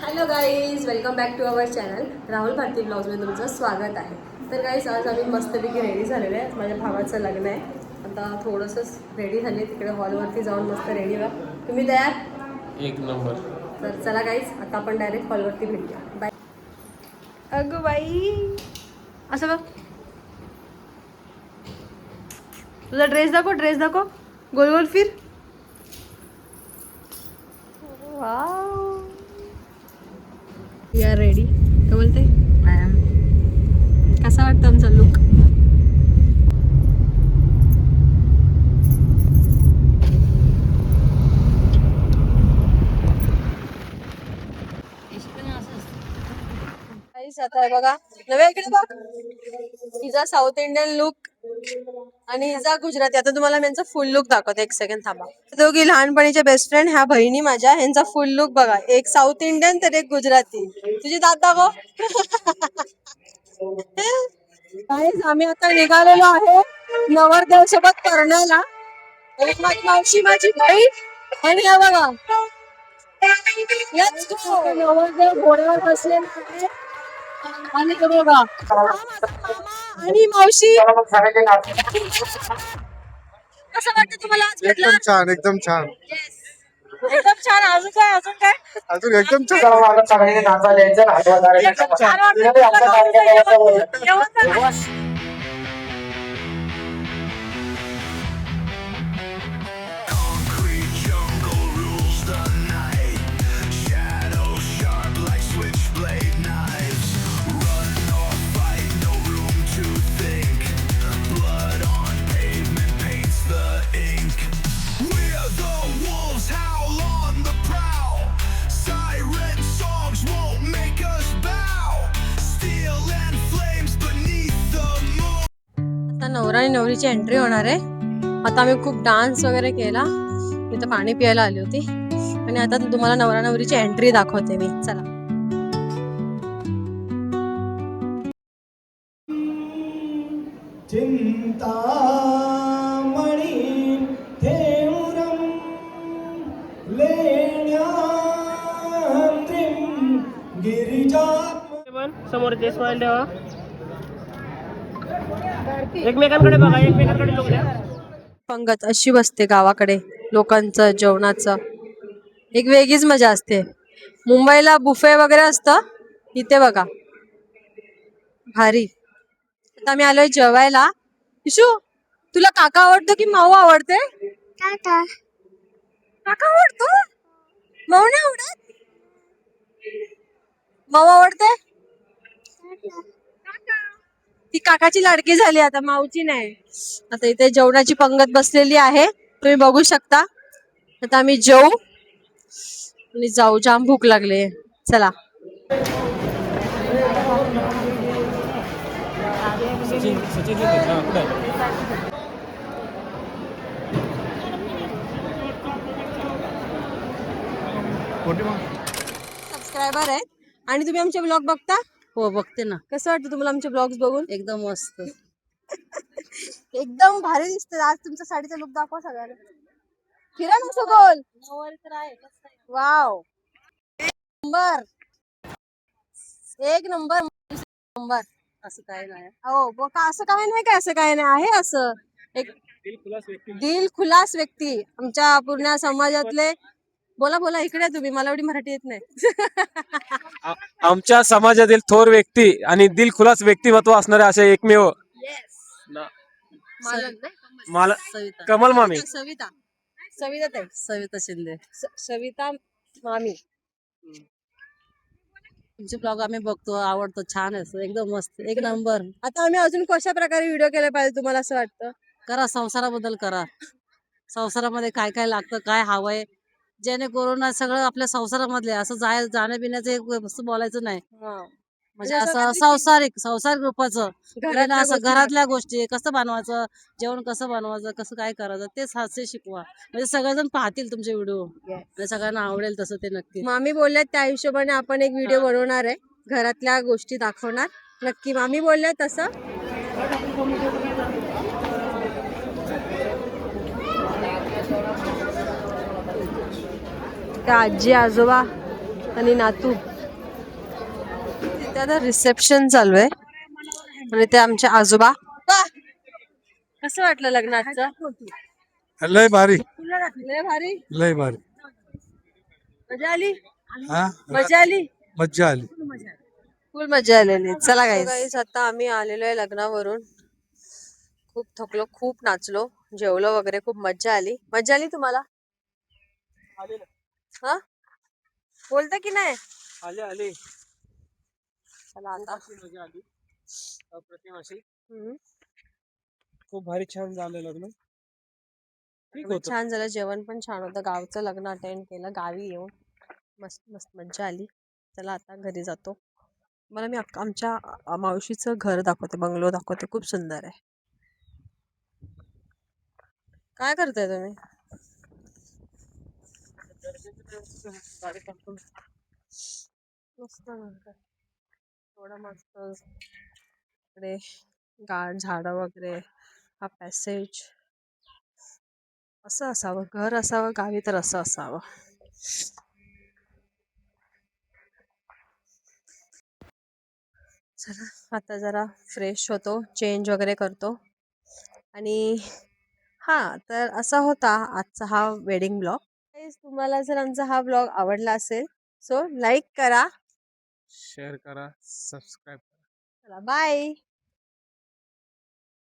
Hello guys, welcome back to our channel. Rahul Bharati ब्लॉग्समध्ये तुमचं स्वागत आहे. तर गाईज, आज आम्ही मस्तपैकी रेडी झालेलो आहे. माझ्या भावाचं लग्न आहे. आता थोडंसंच रेडी झाले, तिकडे हॉलवरती जाऊन मस्त रेडी व्हा. तुम्ही तयार? एक नंबर. तर चला गाईज, आता आपण डायरेक्ट हॉलवरती भेटूया. बाय. अगं बाई, असं बघ, तुझा ड्रेस दाखव, गोल गोल फिर. Wow, we are ready. काय बोलते? कसा वाटतं आमचा लुक? आता बघा, नव्या इकडे बघ, हिचा साऊथ इंडियन लुक आणि हिचा गुजराती. आता तुम्हाला मी यांचा फुल लुक दाखवते, एक सेकंड थांबा. दोघी लहानपणीचे बेस्ट फ्रेंड, ह्या बहिणी माझ्या, यांचा फुल लुक बघा. एक साऊथ इंडियन तर एक गुजराती. तुझी दात दाखव. आम्ही आता निघालेलो आहे नवरदेव सोबत करण्याला. माझी मावशी, माझी बहीण आणि हे बघा, नवरदेव घोड्यावर बसलेला आहे. आणि बघा, आणि मावशी. कसं वाटतं तुम्हाला आज? एकदम छान, एकदम छान, एकदम छान. अजून काय? अजून एकदम छान. नवरा आणि नवरीची एंट्री होणार आहे. आता आम्ही खूप डान्स वगैरे केला, इथं पाणी प्यायला आली होती आणि आता तुम्हाला नवरा नवरीची एंट्री दाखवते मी. चला. चिंतामणी थेऊरम लेण्याद्रिम गिरिजा. समोर ते स्माइल ठेवा, एकमेकांकडे बघा, एकमेकांकडे लोक द्या. पंगत अशी बसते गावाकडे. लोकांचं जेवणाचं एक वेगळीच मजा असते. मुंबईला बुफे वगैरे असतं, इथे बघा भारी. आता आम्ही आलोय जेवायला. इशू, तुला काका आवडतो की माऊ आवडते? काका आवडतो, माऊ नाही आवडत. माऊ आवडते. ती काकाची लाडकी झाली, आता माऊची नाही. आता इथे जेवणाची पंगत बसलेली आहे, तुम्ही बघू शकता. आता आम्ही जेवू आणि जाऊ, जाम भूक लागले. चला. सबस्क्रायबर आहे आणि तुम्ही आमचे ब्लॉग बघता? हो बघते ना. कसं वाटतं तुम्हाला आमचे ब्लॉग्स बघून? एकदम मस्त. एकदम भारी दिसते. आज तुमचा साडीचा लुक दाखवा सगळ्यांना. फिरा ना गोल. वाव, एक नंबर. असं काय नाही. हो का? असं काय नाही का? असं काय नाही आहे. असं एक दिल खुलास व्यक्ती आमच्या पूर्ण समाजातले. बोला इकडे तुम्ही, मला एवढी मराठी येत नाही. आमच्या समाजातील थोर व्यक्ती आणि दिलखुलास व्यक्तिमत्व असणारे असे एकमेव मला कमल मामी. सविता शिंदे. सविता मामी. तुमचे ब्लॉग आम्ही बघतो, आवडतो, छान आहे, एकदम मस्त, एक नंबर. आता आम्ही अजून कशा प्रकारे व्हिडिओ केला पाहिजे तुम्हाला असं वाटतं? करा, संसाराबद्दल करा. संसारामध्ये काय काय लागतं, काय हवंय, जेणेकरून सगळं आपल्या संसारामधले असं जाण्या पिण्याचं एक वस्तू बोलायचं नाही. म्हणजे असं संसारिक रूपाचं, असं घरातल्या गोष्टी कसं बनवायचं, जेवण कसं बनवायचं, कसं काय करायचं, तेच हास्य शिकवा. म्हणजे सगळेजण पाहतील तुमचे व्हिडिओ आणि सगळ्यांना आवडेल तसं ते नक्की. मामी बोलल्यात त्या हिशोबाने आपण एक व्हिडिओ बनवणार आहे, घरातल्या गोष्टी दाखवणार. नक्की मामी बोलल्यात तसं. त्या आजी आजोबा आणि नातू इथे आता रिसेप्शन चालू आहे आणि ते आमचे आजोबा. कसं वाटलं लग्नाचं? लय भारी लय भारी. लय भारी मजा आली. हा मजा आली. मज्जा आली. फुल मजा आलेली. चला गाईस, आता आम्ही आलेलो आहे लग्नावरून. खूप थकलो, खूप नाचलो, जेवलो वगैरे, खूप मजा आली. मजा आली तुम्हाला? हा, बोलता की नाही? आले आले. चला आता. मजा आली. अप्रतिम अशी. हम्म. खूप भारी छान झालं लग्न. ठीक पण होतं. छान झालं, जेवण पण छान होतं. गावचं लग्न अटेंड केलं गावी येऊन. मस्त मस्त मजा आली. चला आता घरी जातो. मला मी आमच्या मावशीचं घर दाखवते, बंगलो दाखवते. खूप सुंदर आहे. काय करताय तुम्ही? मस्त म्हणतात. थोडं मस्त इकडे गाड झाडं वगैरे, हा पॅसेज. असं असावं घर, असावं गावी, तर असं असावं. चला आता जरा फ्रेश होतो, चेंज वगैरे करतो. आणि हा, तर असा होता आजचा हा वेडिंग ब्लॉग. तुम्हाला जर आमचा हा ब्लॉग आवडला असेल, सो लाईक करा. शेअर करा, सबस्क्राईब करा. चला बाय.